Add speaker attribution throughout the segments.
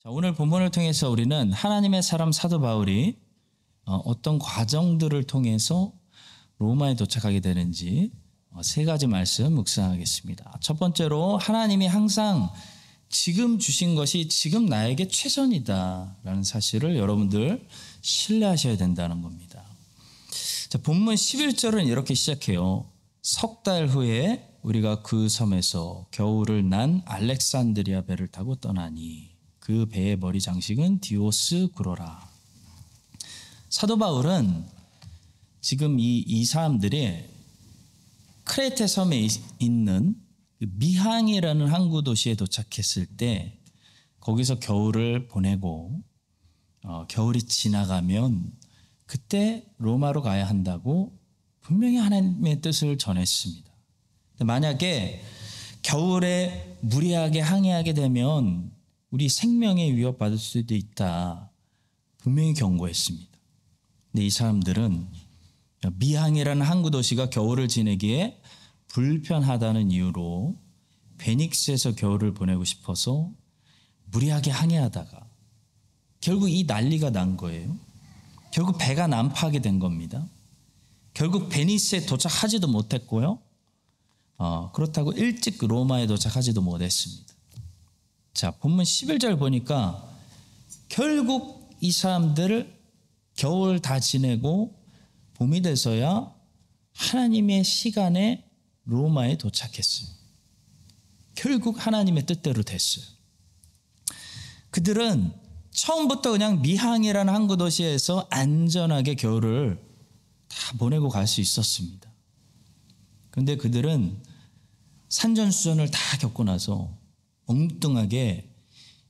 Speaker 1: 오늘 본문을 통해서 우리는 하나님의 사람 사도 바울이 어떤 과정들을 통해서 로마에 도착하게 되는지 세 가지 말씀 묵상하겠습니다. 첫 번째로 하나님이 항상 지금 주신 것이 지금 나에게 최선이다라는 사실을 여러분들 신뢰하셔야 된다는 겁니다. 자, 본문 11절은 이렇게 시작해요. 석 달 후에 우리가 그 섬에서 겨울을 난 알렉산드리아 배를 타고 떠나니 그 배의 머리 장식은 디오스 구로라. 사도 바울은 지금 이 사람들이 크레테 섬에 있는 미항이라는 항구 도시에 도착했을 때 거기서 겨울을 보내고 겨울이 지나가면 그때 로마로 가야 한다고 분명히 하나님의 뜻을 전했습니다. 만약에 겨울에 무리하게 항해하게 되면 우리 생명에 위협받을 수도 있다. 분명히 경고했습니다. 근데 이 사람들은 미항이라는 항구 도시가 겨울을 지내기에 불편하다는 이유로 베닉스에서 겨울을 보내고 싶어서 무리하게 항해하다가 결국 이 난리가 난 거예요. 결국 배가 난파하게 된 겁니다. 결국 베니스에 도착하지도 못했고요. 그렇다고 일찍 로마에 도착하지도 못했습니다. 자, 본문 11절 보니까 결국 이 사람들을 겨울 다 지내고 봄이 돼서야 하나님의 시간에 로마에 도착했어요. 결국 하나님의 뜻대로 됐어요. 그들은 처음부터 그냥 미항이라는 항구 도시에서 안전하게 겨울을 다 보내고 갈 수 있었습니다. 그런데 그들은 산전수전을 다 겪고 나서 엉뚱하게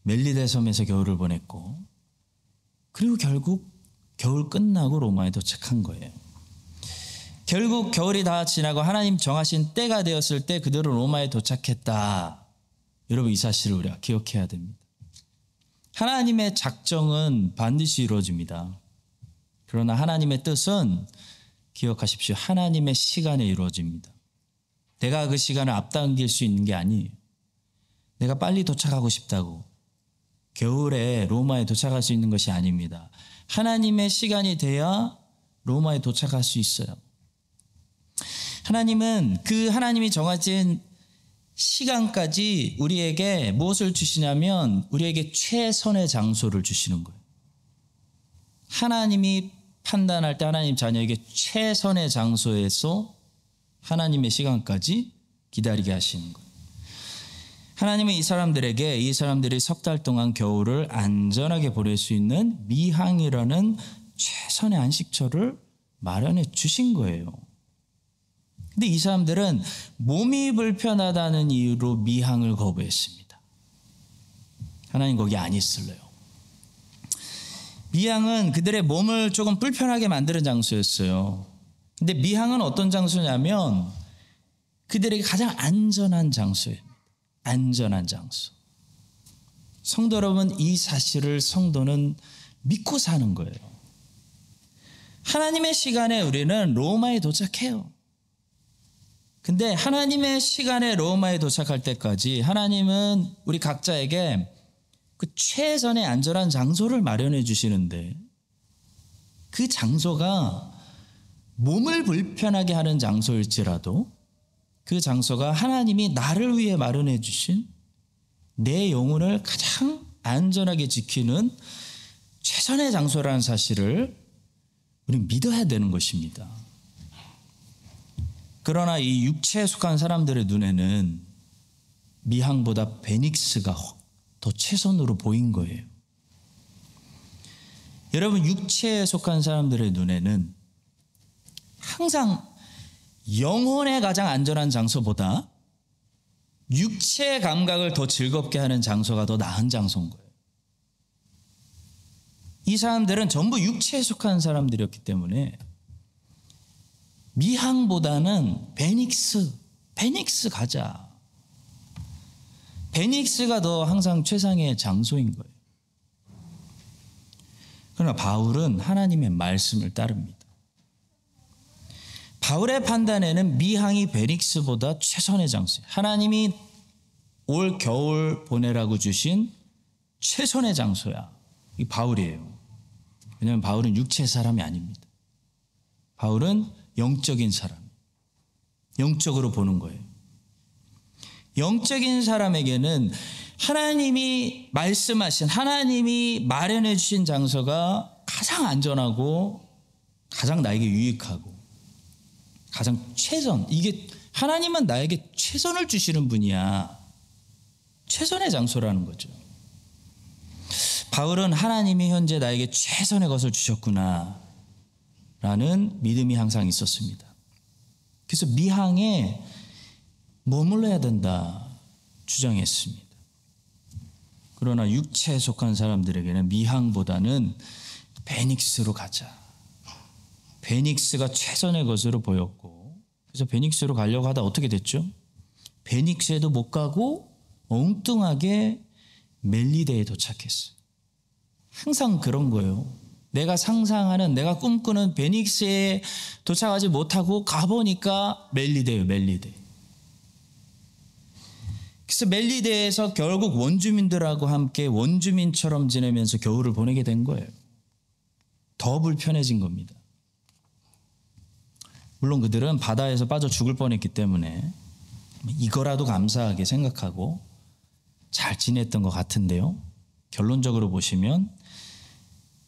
Speaker 1: 멜리데 섬에서 겨울을 보냈고 그리고 결국 겨울 끝나고 로마에 도착한 거예요. 결국 겨울이 다 지나고 하나님 정하신 때가 되었을 때 그들은 로마에 도착했다. 여러분 이 사실을 우리가 기억해야 됩니다. 하나님의 작정은 반드시 이루어집니다. 그러나 하나님의 뜻은 기억하십시오. 하나님의 시간에 이루어집니다. 내가 그 시간을 앞당길 수 있는 게 아니에요. 내가 빨리 도착하고 싶다고 겨울에 로마에 도착할 수 있는 것이 아닙니다. 하나님의 시간이 돼야 로마에 도착할 수 있어요. 하나님은 그 하나님이 정하신 시간까지 우리에게 무엇을 주시냐면 우리에게 최선의 장소를 주시는 거예요. 하나님이 판단할 때 하나님 자녀에게 최선의 장소에서 하나님의 시간까지 기다리게 하시는 거예요. 하나님은 이 사람들이 석 달 동안 겨울을 안전하게 보낼 수 있는 미항이라는 최선의 안식처를 마련해 주신 거예요. 근데 이 사람들은 몸이 불편하다는 이유로 미항을 거부했습니다. 하나님 거기 안 있을래요. 미항은 그들의 몸을 조금 불편하게 만드는 장소였어요. 근데 미항은 어떤 장소냐면 그들에게 가장 안전한 장소예요. 안전한 장소. 성도 여러분, 이 사실을 성도는 믿고 사는 거예요. 하나님의 시간에 우리는 로마에 도착해요. 근데 하나님의 시간에 로마에 도착할 때까지 하나님은 우리 각자에게 그 최선의 안전한 장소를 마련해 주시는데 그 장소가 몸을 불편하게 하는 장소일지라도 그 장소가 하나님이 나를 위해 마련해 주신 내 영혼을 가장 안전하게 지키는 최선의 장소라는 사실을 우리는 믿어야 되는 것입니다. 그러나 이 육체에 속한 사람들의 눈에는 미항보다 베닉스가 더 최선으로 보인 거예요. 여러분, 육체에 속한 사람들의 눈에는 항상 영혼의 가장 안전한 장소보다 육체의 감각을 더 즐겁게 하는 장소가 더 나은 장소인 거예요. 이 사람들은 전부 육체에 속한 사람들이었기 때문에 미항보다는 베닉스 가자. 베닉스가 더 항상 최상의 장소인 거예요. 그러나 바울은 하나님의 말씀을 따릅니다. 바울의 판단에는 미항이 베닉스보다 최선의 장소예요. 하나님이 올 겨울 보내라고 주신 최선의 장소야. 이 바울이에요. 왜냐하면 바울은 육체의 사람이 아닙니다. 바울은 영적인 사람. 영적으로 보는 거예요. 영적인 사람에게는 하나님이 말씀하신, 하나님이 마련해 주신 장소가 가장 안전하고 가장 나에게 유익하고 가장 최선. 이게 하나님은 나에게 최선을 주시는 분이야. 최선의 장소라는 거죠. 바울은 하나님이 현재 나에게 최선의 것을 주셨구나 라는 믿음이 항상 있었습니다. 그래서 미항에 머물러야 된다 주장했습니다. 그러나 육체에 속한 사람들에게는 미항보다는 베닉스로 가자. 베닉스가 최선의 것으로 보였고, 그래서 베닉스로 가려고 하다 어떻게 됐죠? 베닉스에도 못 가고 엉뚱하게 멜리데에 도착했어요. 항상 그런 거예요. 내가 상상하는, 내가 꿈꾸는 베닉스에 도착하지 못하고 가보니까 멜리데예요, 멜리데. 그래서 멜리데에서 결국 원주민들하고 함께 원주민처럼 지내면서 겨울을 보내게 된 거예요. 더 불편해진 겁니다. 물론 그들은 바다에서 빠져 죽을 뻔했기 때문에 이거라도 감사하게 생각하고 잘 지냈던 것 같은데요. 결론적으로 보시면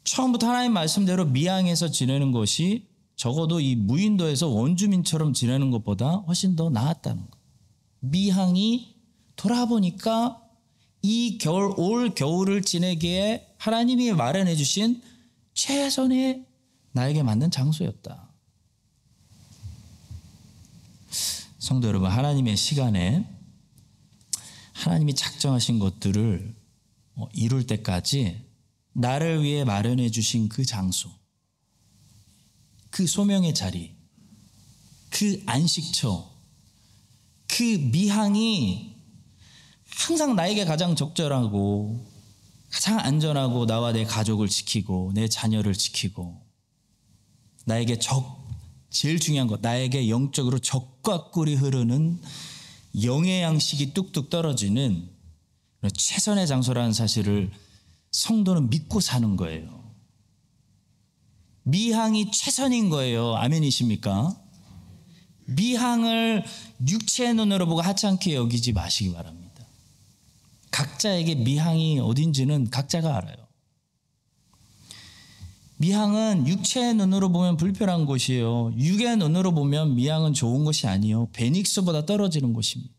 Speaker 1: 처음부터 하나님 말씀대로 미항에서 지내는 것이 적어도 이 무인도에서 원주민처럼 지내는 것보다 훨씬 더 나았다는 거. 미항이 돌아보니까 이 겨울, 올 겨울을 지내기에 하나님이 마련해 주신 최선의 나에게 맞는 장소였다. 성도 여러분, 하나님의 시간에 하나님이 작정하신 것들을 이룰 때까지 나를 위해 마련해 주신 그 장소, 그 소명의 자리, 그 안식처, 그 미항이 항상 나에게 가장 적절하고 가장 안전하고 나와 내 가족을 지키고 내 자녀를 지키고 나에게 제일 중요한 것, 나에게 영적으로 적과 꿀이 흐르는 영의 양식이 뚝뚝 떨어지는 최선의 장소라는 사실을 성도는 믿고 사는 거예요. 미항이 최선인 거예요. 아멘이십니까? 미항을 육체의 눈으로 보고 하찮게 여기지 마시기 바랍니다. 각자에게 미항이 어딘지는 각자가 알아요. 미항은 육체의 눈으로 보면 불편한 곳이에요. 육의 눈으로 보면 미항은 좋은 곳이 아니에요. 베닉스보다 떨어지는 곳입니다.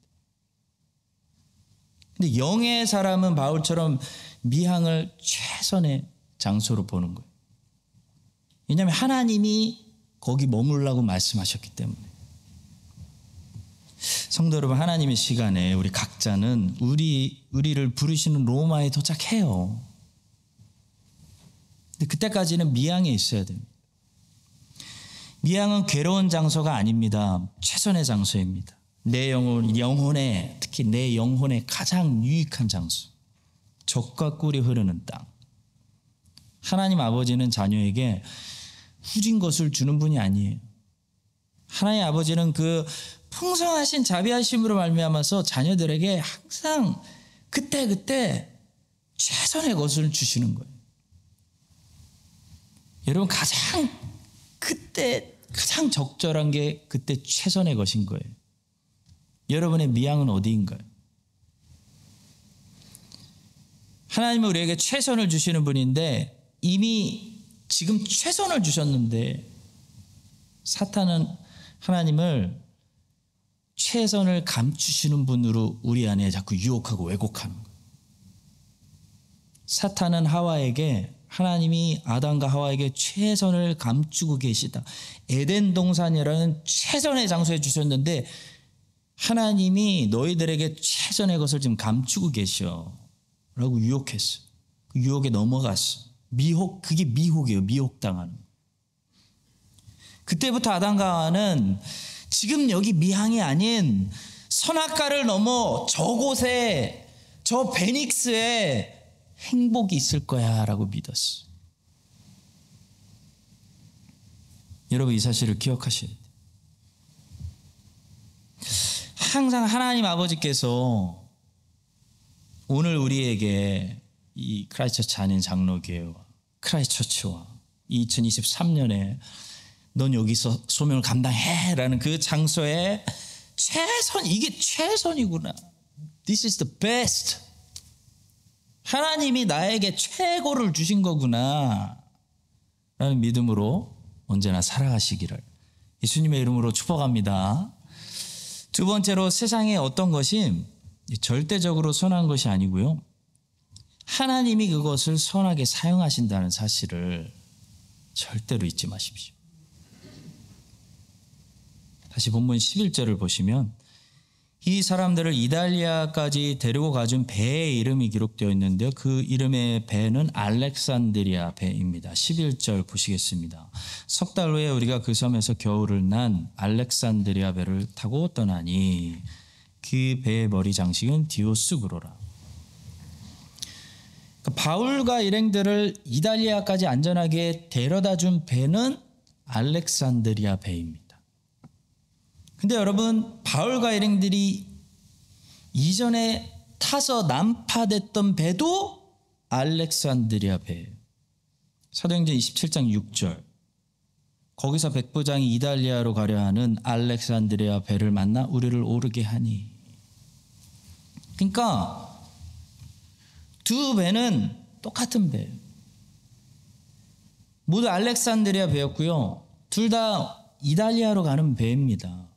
Speaker 1: 근데 영의 사람은 바울처럼 미항을 최선의 장소로 보는 거예요. 왜냐하면 하나님이 거기 머물라고 말씀하셨기 때문에. 성도 여러분, 하나님의 시간에 우리 각자는 우리를 부르시는 로마에 도착해요. 근데 그때까지는 미항에 있어야 됩니다. 미항은 괴로운 장소가 아닙니다. 최선의 장소입니다. 내 영혼에, 특히 내 영혼에 가장 유익한 장소. 적과 꿀이 흐르는 땅. 하나님 아버지는 자녀에게 후진 것을 주는 분이 아니에요. 하나님 아버지는 그 풍성하신 자비하심으로 말미암아서 자녀들에게 항상 그때 최선의 것을 주시는 거예요. 여러분, 가장 적절한 게 그때 최선의 것인 거예요. 여러분의 미항은 어디인가요? 하나님은 우리에게 최선을 주시는 분인데 이미 지금 최선을 주셨는데 사탄은 하나님을 최선을 감추시는 분으로 우리 안에 자꾸 유혹하고 왜곡하는 거예요. 사탄은 하와에게, 하나님이 아담과 하와에게 최선을 감추고 계시다. 에덴 동산이라는 최선의 장소에 주셨는데 하나님이 너희들에게 최선의 것을 지금 감추고 계셔 라고 유혹했어. 그 유혹에 넘어갔어. 그게 미혹이에요. 미혹당하는. 그때부터 아담과 하와는 지금 여기 미항이 아닌 선악과를 넘어 저곳에, 저 베닉스에 행복이 있을 거야 라고 믿었어. 여러분, 이 사실을 기억하셔야 돼요. 항상 하나님 아버지께서 오늘 우리에게 이 크라이스트처치 아닌 장로교회와 크라이스트처치와 2023년에 넌 여기서 소명을 감당해라는 그 장소에 이게 최선이구나. This is the best. 하나님이 나에게 최고를 주신 거구나 라는 믿음으로 언제나 살아가시기를 예수님의 이름으로 축복합니다. 두 번째로, 세상에 어떤 것이 절대적으로 선한 것이 아니고요, 하나님이 그것을 선하게 사용하신다는 사실을 절대로 잊지 마십시오. 다시 본문 11절을 보시면 이 사람들을 이달리아까지 데리고 가준 배의 이름이 기록되어 있는데요. 그 이름의 배는 알렉산드리아 배입니다. 11절 보시겠습니다. 석 달 후에 우리가 그 섬에서 겨울을 난 알렉산드리아 배를 타고 떠나니 그 배의 머리 장식은 디오스구로라. 바울과 일행들을 이달리아까지 안전하게 데려다준 배는 알렉산드리아 배입니다. 근데 여러분, 바울과 일행들이 이전에 타서 난파됐던 배도 알렉산드리아 배예요. 사도행전 27장 6절. 거기서 백부장이 이달리아로 가려 하는 알렉산드리아 배를 만나 우리를 오르게 하니. 그러니까 두 배는 똑같은 배예요. 모두 알렉산드리아 배였고요. 둘 다 이달리아로 가는 배입니다.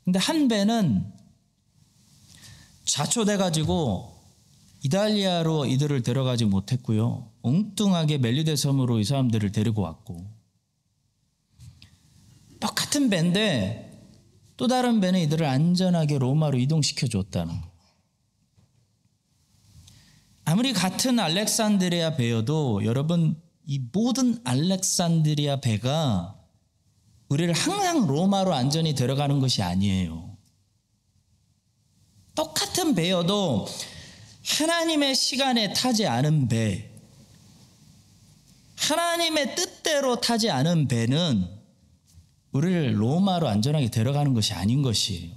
Speaker 1: 근데 한 배는 좌초돼가지고 이달리아로 이들을 데려가지 못했고요. 엉뚱하게 멜리데 섬으로 이 사람들을 데리고 왔고, 똑같은 배인데 또 다른 배는 이들을 안전하게 로마로 이동시켜 줬다는 거예요. 아무리 같은 알렉산드리아 배여도 여러분, 이 모든 알렉산드리아 배가 우리를 항상 로마로 안전히 데려가는 것이 아니에요. 똑같은 배여도 하나님의 시간에 타지 않은 배, 하나님의 뜻대로 타지 않은 배는 우리를 로마로 안전하게 데려가는 것이 아닌 것이에요.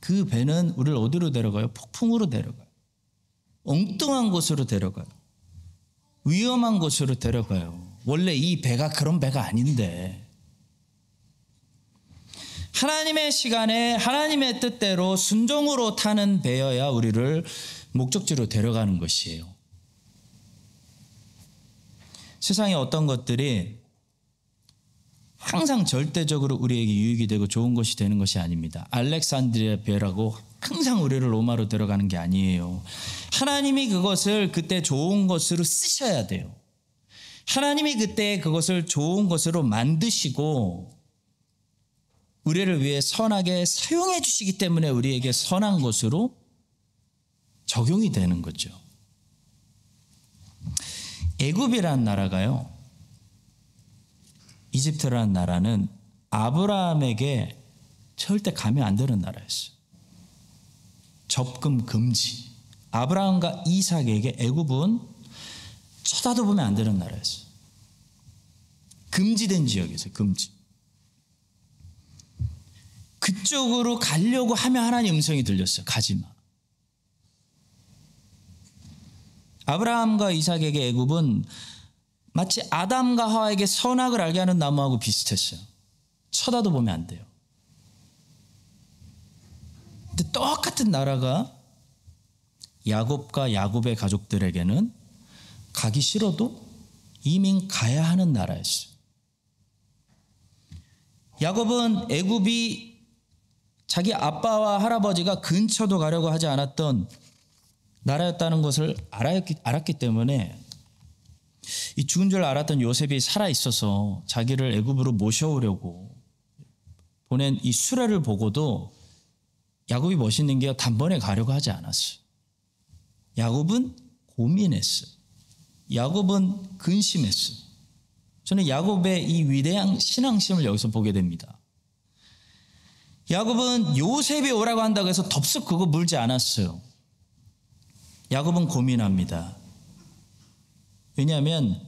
Speaker 1: 그 배는 우리를 어디로 데려가요? 폭풍으로 데려가요. 엉뚱한 곳으로 데려가요. 위험한 곳으로 데려가요. 원래 이 배가 그런 배가 아닌데, 하나님의 시간에 하나님의 뜻대로 순종으로 타는 배여야 우리를 목적지로 데려가는 것이에요. 세상에 어떤 것들이 항상 절대적으로 우리에게 유익이 되고 좋은 것이 되는 것이 아닙니다. 알렉산드리아 배라고 항상 우리를 로마로 데려가는 게 아니에요. 하나님이 그것을 그때 좋은 것으로 쓰셔야 돼요. 하나님이 그때 그것을 좋은 것으로 만드시고 우리를 위해 선하게 사용해 주시기 때문에 우리에게 선한 것으로 적용이 되는 거죠. 애굽이라는 나라가요, 이집트라는 나라는 아브라함에게 절대 가면 안 되는 나라였어요. 접근 금지. 아브라함과 이삭에게 애굽은 쳐다도 보면 안 되는 나라였어요. 금지된 지역이었어요. 금지. 그쪽으로 가려고 하면 하나님 음성이 들렸어요. 가지마. 아브라함과 이삭에게 애굽은 마치 아담과 하와에게 선악을 알게 하는 나무하고 비슷했어요. 쳐다도 보면 안 돼요. 근데 똑같은 나라가 야곱과 야곱의 가족들에게는 가기 싫어도 이민 가야 하는 나라였어요. 야곱은 애굽이 자기 아빠와 할아버지가 근처도 가려고 하지 않았던 나라였다는 것을 알았기 때문에 이 죽은 줄 알았던 요셉이 살아있어서 자기를 애굽으로 모셔오려고 보낸 이 수레를 보고도 야곱이 멋있는 게 단번에 가려고 하지 않았어요. 야곱은 고민했어요. 야곱은 근심했어요. 저는 야곱의 이 위대한 신앙심을 여기서 보게 됩니다. 야곱은 요셉이 오라고 한다고 해서 덥석 그거 물지 않았어요. 야곱은 고민합니다. 왜냐하면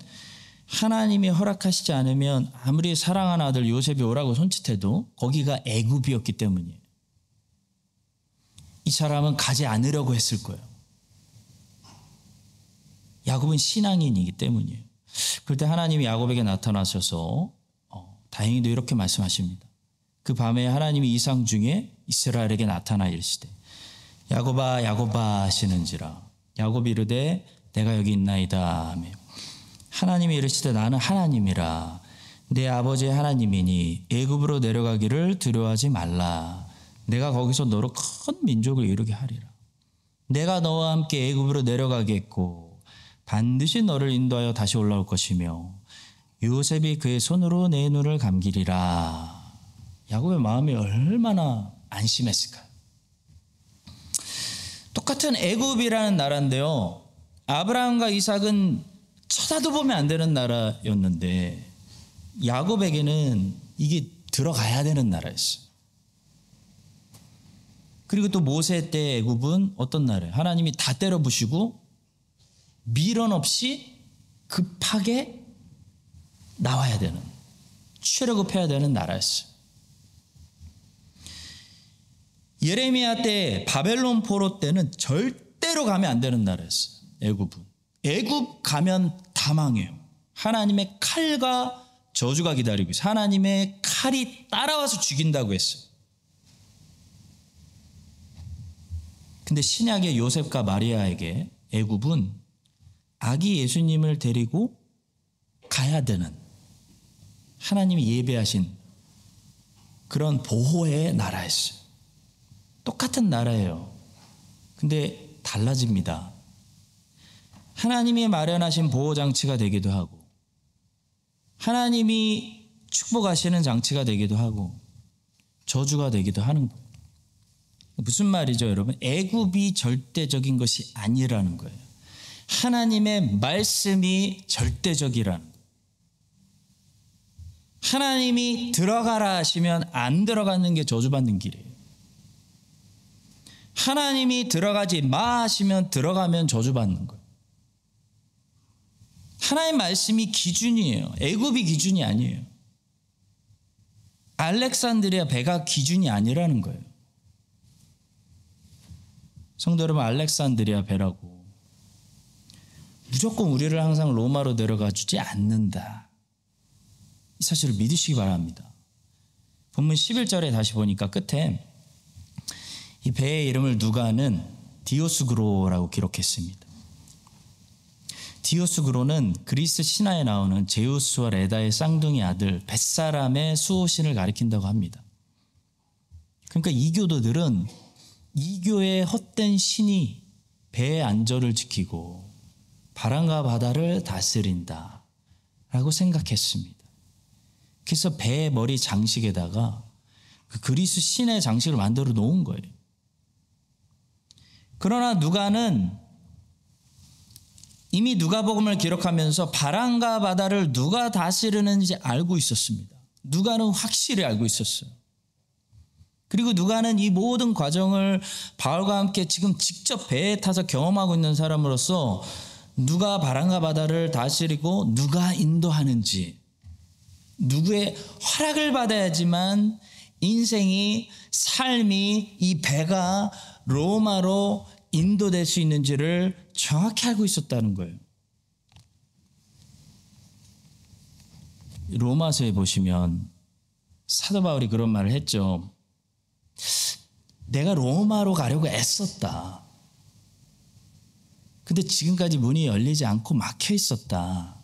Speaker 1: 하나님이 허락하시지 않으면 아무리 사랑하는 아들 요셉이 오라고 손짓해도 거기가 애굽이었기 때문이에요. 이 사람은 가지 않으려고 했을 거예요. 야곱은 신앙인이기 때문이에요. 그때 하나님이 야곱에게 나타나셔서 다행히도 이렇게 말씀하십니다. 그 밤에 하나님이 이상 중에 이스라엘에게 나타나 이르시되 야곱아 야곱아 하시는지라. 야곱이 이르되 내가 여기 있나이다 하며 하나님이 이르시되 나는 하나님이라 내 아버지의 하나님이니 애굽으로 내려가기를 두려워하지 말라. 내가 거기서 너로 큰 민족을 이루게 하리라. 내가 너와 함께 애굽으로 내려가겠고 반드시 너를 인도하여 다시 올라올 것이며 요셉이 그의 손으로 내 눈을 감기리라. 야곱의 마음이 얼마나 안심했을까요? 똑같은 애굽이라는 나라인데요. 아브라함과 이삭은 쳐다도 보면 안 되는 나라였는데 야곱에게는 이게 들어가야 되는 나라였어요. 그리고 또 모세 때 애굽은 어떤 나라예요? 하나님이 다 때려부시고 미련 없이 급하게 나와야 되는, 출애굽해야 되는 나라였어요. 예레미야 때 바벨론 포로 때는 절대로 가면 안 되는 나라였어요. 애굽은. 애굽 가면 다 망해요. 하나님의 칼과 저주가 기다리고 있어요. 하나님의 칼이 따라와서 죽인다고 했어요. 근데 신약의 요셉과 마리아에게 애굽은 아기 예수님을 데리고 가야 되는 하나님이 예배하신 그런 보호의 나라였어요. 똑같은 나라예요. 근데 달라집니다. 하나님이 마련하신 보호장치가 되기도 하고 하나님이 축복하시는 장치가 되기도 하고 저주가 되기도 하는 거예요. 무슨 말이죠, 여러분? 애굽이 절대적인 것이 아니라는 거예요. 하나님의 말씀이 절대적이라는 거예요. 하나님이 들어가라 하시면 안 들어가는 게 저주받는 길이에요. 하나님이 들어가지 마 하시면 들어가면 저주받는 거예요. 하나님의 말씀이 기준이에요. 애굽이 기준이 아니에요. 알렉산드리아 배가 기준이 아니라는 거예요. 성도 여러분, 알렉산드리아 배라고 무조건 우리를 항상 로마로 데려가 주지 않는다. 이 사실을 믿으시기 바랍니다. 본문 11절에 다시 보니까 끝에 이 배의 이름을 누가는 디오스그로라고 기록했습니다. 디오스그로는 그리스 신화에 나오는 제우스와 레다의 쌍둥이 아들 벳사람의 수호신을 가리킨다고 합니다. 그러니까 이교도들은 이교의 헛된 신이 배의 안전을 지키고 바람과 바다를 다스린다 라고 생각했습니다. 그래서 배의 머리 장식에다가 그 그리스 신의 장식을 만들어 놓은 거예요. 그러나 누가는 이미 누가복음을 기록하면서 바람과 바다를 누가 다스리는지 알고 있었습니다. 누가는 확실히 알고 있었어요. 그리고 누가는 이 모든 과정을 바울과 함께 지금 직접 배에 타서 경험하고 있는 사람으로서 누가 바람과 바다를 다스리고 누가 인도하는지, 누구의 허락을 받아야지만 인생이, 삶이, 이 배가 로마로 인도될 수 있는지를 정확히 알고 있었다는 거예요. 로마서에 보시면 사도 바울이 그런 말을 했죠. 내가 로마로 가려고 애썼다. 근데 지금까지 문이 열리지 않고 막혀 있었다.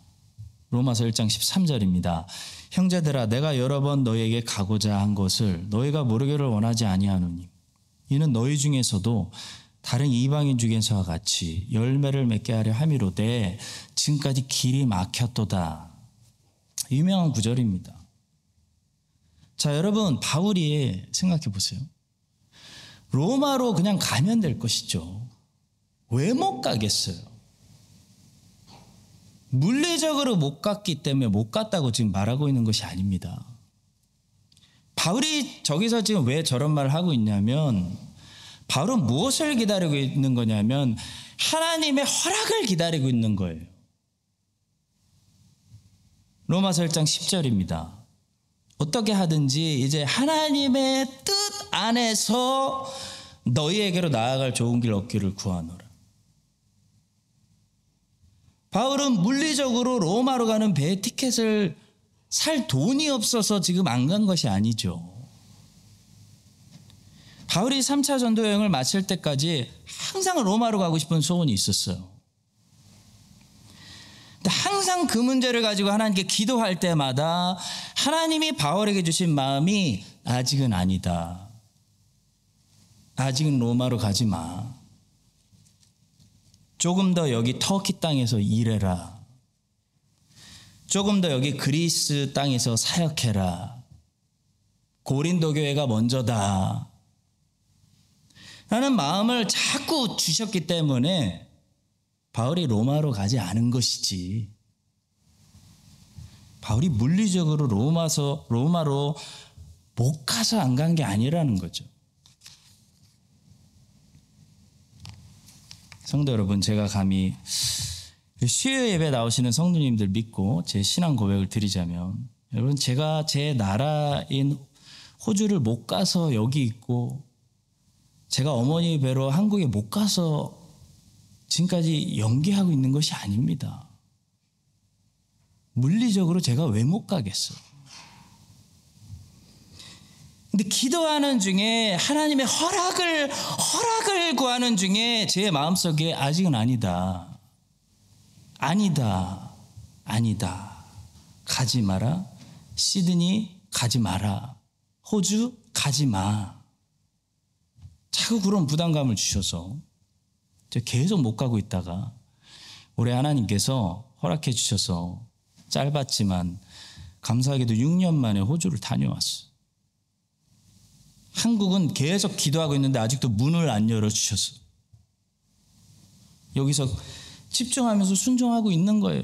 Speaker 1: 로마서 1장 13절입니다. 형제들아, 내가 여러 번 너희에게 가고자 한 것을 너희가 모르기를 원하지 아니하노니 이는 너희 중에서도 다른 이방인 중에서와 같이 열매를 맺게 하려 함이로되 지금까지 길이 막혔도다. 유명한 구절입니다. 자, 여러분, 바울이 생각해 보세요. 로마로 그냥 가면 될 것이죠. 왜 못 가겠어요? 물리적으로 못 갔기 때문에 못 갔다고 지금 말하고 있는 것이 아닙니다. 바울이 저기서 지금 왜 저런 말을 하고 있냐면 바울은 무엇을 기다리고 있는 거냐면 하나님의 허락을 기다리고 있는 거예요. 로마서 1장 10절입니다. 어떻게 하든지 이제 하나님의 뜻 안에서 너희에게로 나아갈 좋은 길 얻기를 구하노라. 바울은 물리적으로 로마로 가는 배 티켓을 살 돈이 없어서 지금 안 간 것이 아니죠. 바울이 3차 전도 여행을 마칠 때까지 항상 로마로 가고 싶은 소원이 있었어요. 근데 항상 그 문제를 가지고 하나님께 기도할 때마다 하나님이 바울에게 주신 마음이 아직은 아니다. 아직은 로마로 가지 마. 조금 더 여기 터키 땅에서 일해라. 조금 더 여기 그리스 땅에서 사역해라. 고린도 교회가 먼저다. 라는 마음을 자꾸 주셨기 때문에 바울이 로마로 가지 않은 것이지. 바울이 물리적으로 로마로 못 가서 안 간 게 아니라는 거죠. 성도 여러분, 제가 감히 수요 예배 나오시는 성도님들 믿고 제 신앙 고백을 드리자면, 여러분, 제가 제 나라인 호주를 못 가서 여기 있고, 제가 어머니 뵈러 한국에 못 가서 지금까지 연기하고 있는 것이 아닙니다. 물리적으로 제가 왜 못 가겠어요? 근데 기도하는 중에 하나님의 허락을 구하는 중에 제 마음속에 아직은 아니다. 아니다. 가지 마라. 시드니 가지 마라. 호주 가지 마. 자꾸 그런 부담감을 주셔서 제가 계속 못 가고 있다가 올해 하나님께서 허락해 주셔서 짧았지만 감사하게도 6년 만에 호주를 다녀왔어요. 한국은 계속 기도하고 있는데 아직도 문을 안 열어주셔서 여기서 집중하면서 순종하고 있는 거예요.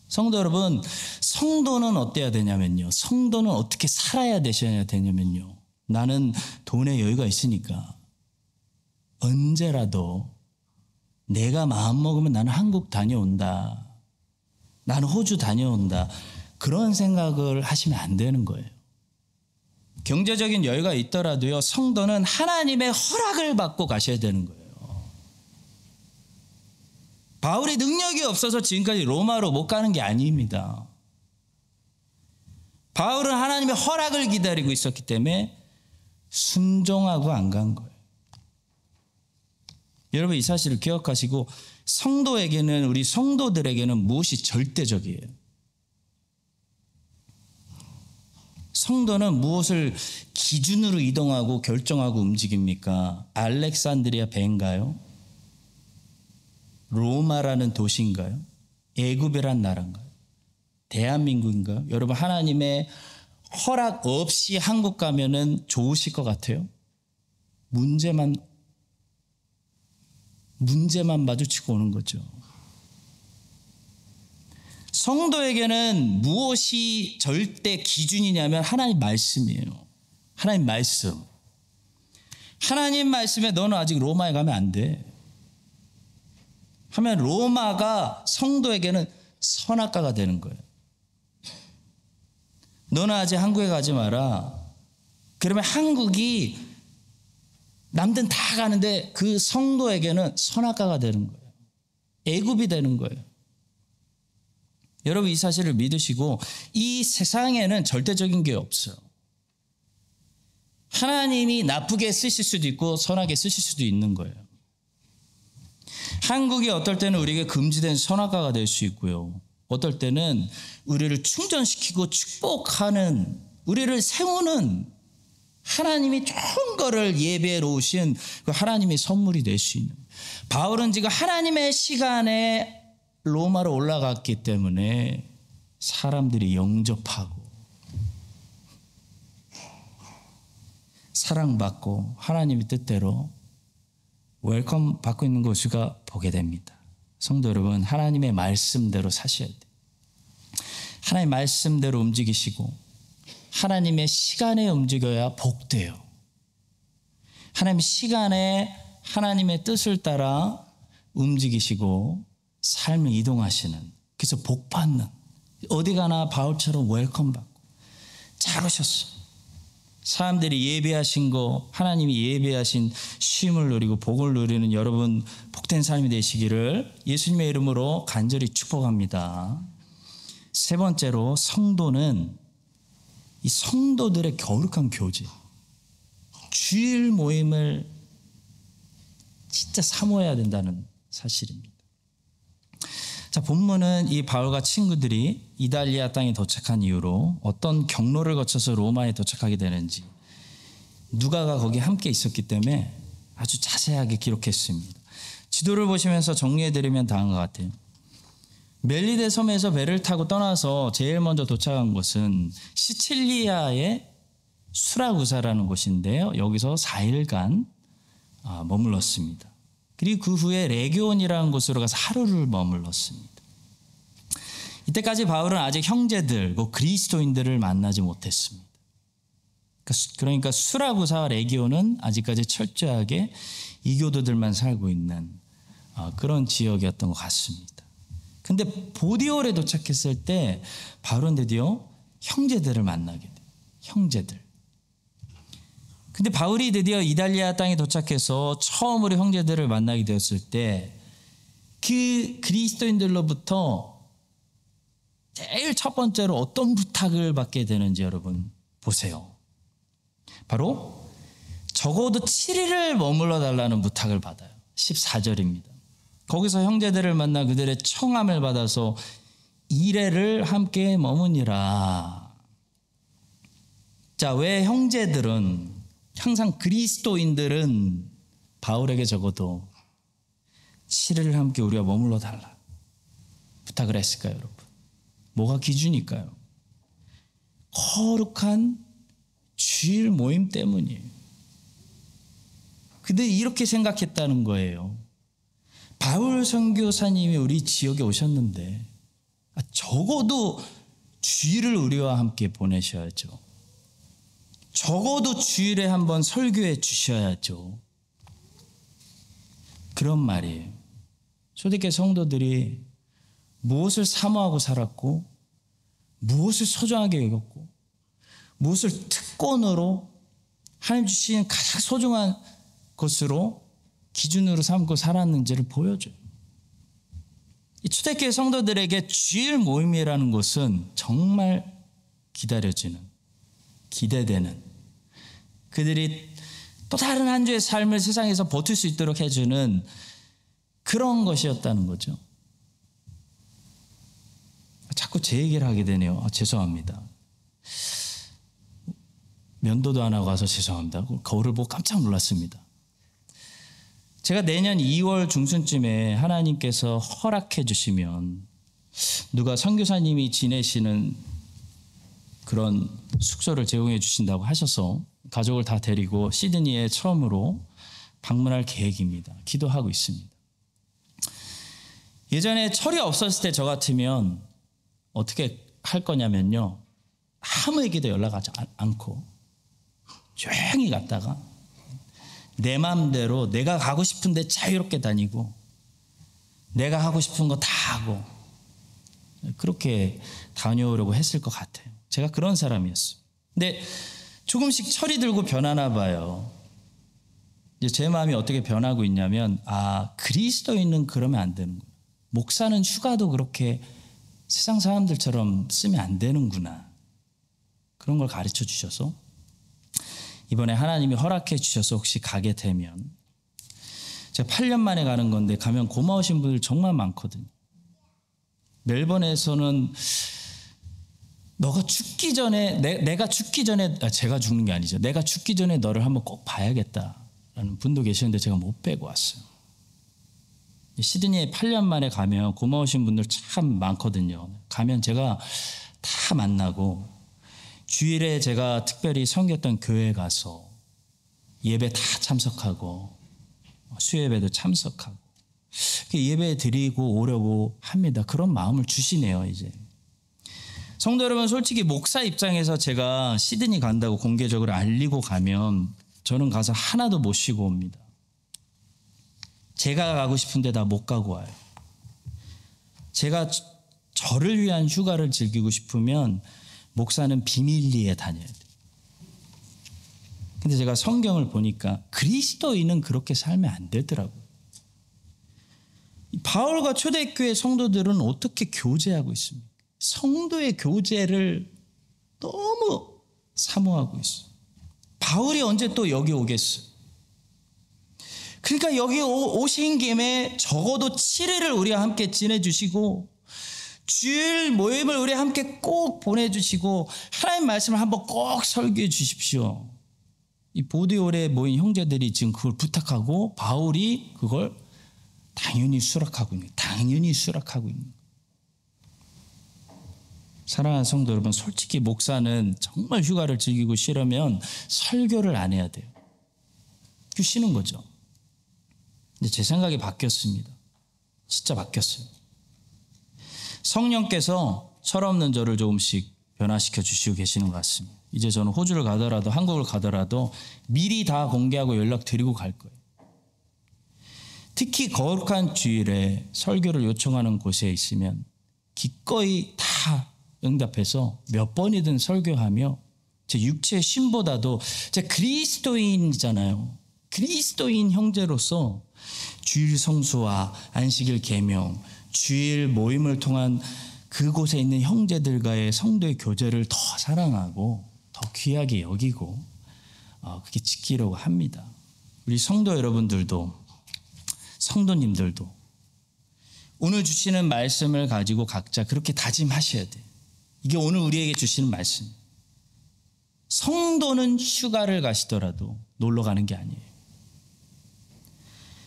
Speaker 1: 성도 여러분, 성도는 어때야 되냐면요. 성도는 어떻게 살아야 되냐면요. 나는 돈에 여유가 있으니까 언제라도 내가 마음먹으면 나는 한국 다녀온다. 나는 호주 다녀온다. 그런 생각을 하시면 안 되는 거예요. 경제적인 여유가 있더라도요, 성도는 하나님의 허락을 받고 가셔야 되는 거예요. 바울이 능력이 없어서 지금까지 로마로 못 가는 게 아닙니다. 바울은 하나님의 허락을 기다리고 있었기 때문에 순종하고 안 간 거예요. 여러분, 이 사실을 기억하시고, 성도에게는, 우리 성도들에게는 무엇이 절대적이에요? 성도는 무엇을 기준으로 이동하고 결정하고 움직입니까? 알렉산드리아 배인가요? 로마라는 도시인가요? 애굽이란 나라인가요? 대한민국인가요? 여러분, 하나님의 허락 없이 한국 가면은 좋으실 것 같아요? 문제만 마주치고 오는 거죠. 성도에게는 무엇이 절대 기준이냐면 하나님 말씀이에요. 하나님 말씀. 하나님 말씀에 너는 아직 로마에 가면 안 돼. 하면 로마가 성도에게는 선악과가 되는 거예요. 너는 아직 한국에 가지 마라. 그러면 한국이 남들은 다 가는데 그 성도에게는 선악과가 되는 거예요. 애굽이 되는 거예요. 여러분, 이 사실을 믿으시고, 이 세상에는 절대적인 게 없어요. 하나님이 나쁘게 쓰실 수도 있고 선하게 쓰실 수도 있는 거예요. 한국이 어떨 때는 우리에게 금지된 선악과가 될 수 있고요. 어떨 때는 우리를 충전시키고 축복하는, 우리를 세우는, 하나님이 좋은 거를 예배해 놓으신 그 하나님의 선물이 될 수 있는. 바울은 지금 하나님의 시간에 로마로 올라갔기 때문에 사람들이 영접하고 사랑받고 하나님의 뜻대로 웰컴 받고 있는 거 우리가 보게 됩니다. 성도 여러분, 하나님의 말씀대로 사셔야 돼요. 하나님의 말씀대로 움직이시고 하나님의 시간에 움직여야 복돼요. 하나님의 시간에 하나님의 뜻을 따라 움직이시고 삶을 이동하시는, 그래서 복받는, 어디 가나 바울처럼 웰컴 받고 잘 오셨어요. 사람들이 예배하신 거, 하나님이 예배하신 쉼을 누리고 복을 누리는 여러분 복된 삶이 되시기를 예수님의 이름으로 간절히 축복합니다. 세 번째로 성도는 이 성도들의 거룩한 교제, 주일 모임을 진짜 사모해야 된다는 사실입니다. 자, 본문은 이 바울과 친구들이 이달리아 땅에 도착한 이후로 어떤 경로를 거쳐서 로마에 도착하게 되는지, 누가가 거기 함께 있었기 때문에 아주 자세하게 기록했습니다. 지도를 보시면서 정리해드리면 다음과 같아요. 멜리데 섬에서 배를 타고 떠나서 제일 먼저 도착한 곳은 시칠리아의 수라구사라는 곳인데요. 여기서 4일간 머물렀습니다. 그리고 그 후에 레기온이라는 곳으로 가서 하루를 머물렀습니다. 이때까지 바울은 아직 형제들, 그리스도인들을 만나지 못했습니다. 그러니까 수라구사와 레기온은 아직까지 철저하게 이교도들만 살고 있는 그런 지역이었던 것 같습니다. 근데 보디올에 도착했을 때 바울은 드디어 형제들을 만나게 돼요. 형제들. 근데 바울이 드디어 이달리아 땅에 도착해서 처음으로 형제들을 만나게 되었을 때 그 그리스도인들로부터 제일 첫 번째로 어떤 부탁을 받게 되는지 여러분 보세요. 바로 적어도 7일을 머물러 달라는 부탁을 받아요. 14절입니다. 거기서 형제들을 만나 그들의 청함을 받아서 1회를 함께 머무니라. 자, 왜 형제들은, 항상 그리스도인들은 바울에게 적어도 7일을 함께 우리가 머물러 달라 부탁을 했을까요, 여러분? 뭐가 기준일까요? 거룩한 주일 모임 때문이에요. 근데 이렇게 생각했다는 거예요. 바울 선교사님이 우리 지역에 오셨는데 적어도 주일을 우리와 함께 보내셔야죠. 적어도 주일에 한번 설교해 주셔야죠. 그런 말이에요. 초대교회 성도들이 무엇을 사모하고 살았고, 무엇을 소중하게 여겼고, 무엇을 특권으로 하나님 주신 가장 소중한 것으로 기준으로 삼고 살았는지를 보여줘요. 이 초대교회 성도들에게 주일 모임이라는 것은 정말 기다려지는, 기대되는, 그들이 또 다른 한 주의 삶을 세상에서 버틸 수 있도록 해주는 그런 것이었다는 거죠. 자꾸 제 얘기를 하게 되네요. 죄송합니다. 면도도 안 하고 와서 죄송합니다. 거울을 보고 깜짝 놀랐습니다. 제가 내년 2월 중순쯤에 하나님께서 허락해 주시면 누가 선교사님이 지내시는 그런 숙소를 제공해 주신다고 하셔서 가족을 다 데리고 시드니에 처음으로 방문할 계획입니다. 기도하고 있습니다. 예전에 철이 없었을 때 저 같으면 어떻게 할 거냐면요. 아무에게도 연락하지 않고 조용히 갔다가 내 마음대로 내가 가고 싶은데 자유롭게 다니고 내가 하고 싶은 거 다 하고 그렇게 다녀오려고 했을 것 같아요. 제가 그런 사람이었어요. 근데 조금씩 철이 들고 변하나 봐요. 이제 제 마음이 어떻게 변하고 있냐면 그리스도인은 그러면 안 되는구나. 목사는 휴가도 그렇게 세상 사람들처럼 쓰면 안 되는구나. 그런 걸 가르쳐 주셔서 이번에 하나님이 허락해 주셔서 혹시 가게 되면 제가 8년 만에 가는 건데 가면 고마우신 분들 정말 많거든요. 멜번에서는 너가 죽기 전에 내가 죽기 전에 제가 죽는 게 아니죠. 내가 죽기 전에 너를 한번 꼭 봐야겠다라는 분도 계시는데 제가 못 빼고 왔어요. 시드니에 8년 만에 가면 고마우신 분들 참 많거든요. 가면 제가 다 만나고 주일에 제가 특별히 섬겼던 교회 가서 예배 다 참석하고 수요예배도 참석하고 예배 드리고 오려고 합니다. 그런 마음을 주시네요. 이제 성도 여러분, 솔직히 목사 입장에서 제가 시드니 간다고 공개적으로 알리고 가면 저는 가서 하나도 못 쉬고 옵니다. 제가 가고 싶은데 다 못 가고 와요. 제가 저를 위한 휴가를 즐기고 싶으면 목사는 비밀리에 다녀야 돼요. 근데 제가 성경을 보니까 그리스도인은 그렇게 살면 안 되더라고요. 바울과 초대교회 성도들은 어떻게 교제하고 있습니까? 성도의 교제를 너무 사모하고 있어요. 바울이 언제 또 여기 오겠어요? 그러니까 여기 오신 김에 적어도 7일을 우리와 함께 지내주시고 주일 모임을 우리와 함께 꼭 보내주시고 하나님 말씀을 한번 꼭 설교해 주십시오. 이 보디올에 모인 형제들이 지금 그걸 부탁하고 바울이 그걸 당연히 수락하고 있는 거예요. 사랑하는 성도 여러분, 솔직히 목사는 정말 휴가를 즐기고 싫으면 설교를 안 해야 돼요. 쉬는 거죠. 근데 제 생각이 바뀌었습니다. 진짜 바뀌었어요. 성령께서 철없는 저를 조금씩 변화시켜 주시고 계시는 것 같습니다. 이제 저는 호주를 가더라도 한국을 가더라도 미리 다 공개하고 연락드리고 갈 거예요. 특히 거룩한 주일에 설교를 요청하는 곳에 있으면 기꺼이 다 응답해서 몇 번이든 설교하며 제 육체의 신보다도 제 그리스도인이잖아요. 그리스도인 형제로서 주일 성수와 안식일 계명, 주일 모임을 통한 그곳에 있는 형제들과의 성도의 교제를 더 사랑하고 더 귀하게 여기고 그렇게 지키려고 합니다. 우리 성도 여러분들도 성도님들도 오늘 주시는 말씀을 가지고 각자 그렇게 다짐하셔야 돼요. 이게 오늘 우리에게 주시는 말씀이에요. 성도는 휴가를 가시더라도 놀러 가는 게 아니에요.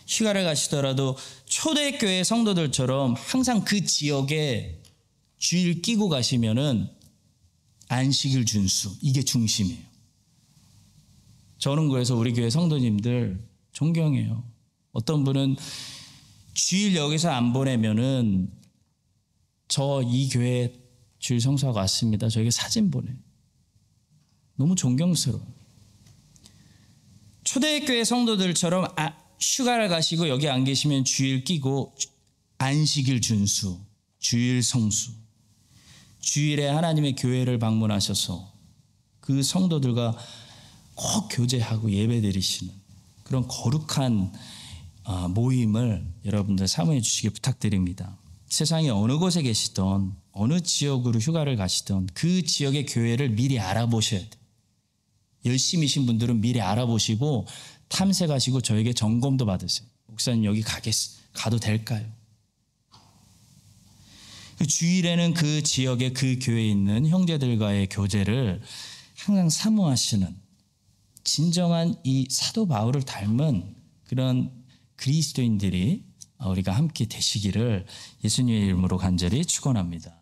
Speaker 1: 휴가를 가시더라도 초대교회 성도들처럼 항상 그 지역에 주일 끼고 가시면은 안식일 준수, 이게 중심이에요. 저는 그래서 우리 교회 성도님들 존경해요. 어떤 분은 주일 여기서 안 보내면은 저 이 교회 주일 성수하고 왔습니다. 저에게 사진 보내. 너무 존경스러워요. 초대교회 성도들처럼 휴가를 가시고 여기 안 계시면 주일 끼고 안식일 준수, 주일 성수, 주일에 하나님의 교회를 방문하셔서 그 성도들과 꼭 교제하고 예배드리시는 그런 거룩한 모임을 여러분들 사모해 주시기 부탁드립니다. 세상의 어느 곳에 계시던 어느 지역으로 휴가를 가시던 그 지역의 교회를 미리 알아보셔야 돼요. 열심히신 분들은 미리 알아보시고 탐색하시고 저에게 점검도 받으세요. 목사님 여기 가도 될까요? 주일에는 그 지역에 그 교회에 있는 형제들과의 교제를 항상 사모하시는 진정한 이 사도 바울을 닮은 그런 그리스도인들이 우리가 함께 되시기를 예수님의 이름으로 간절히 축원합니다.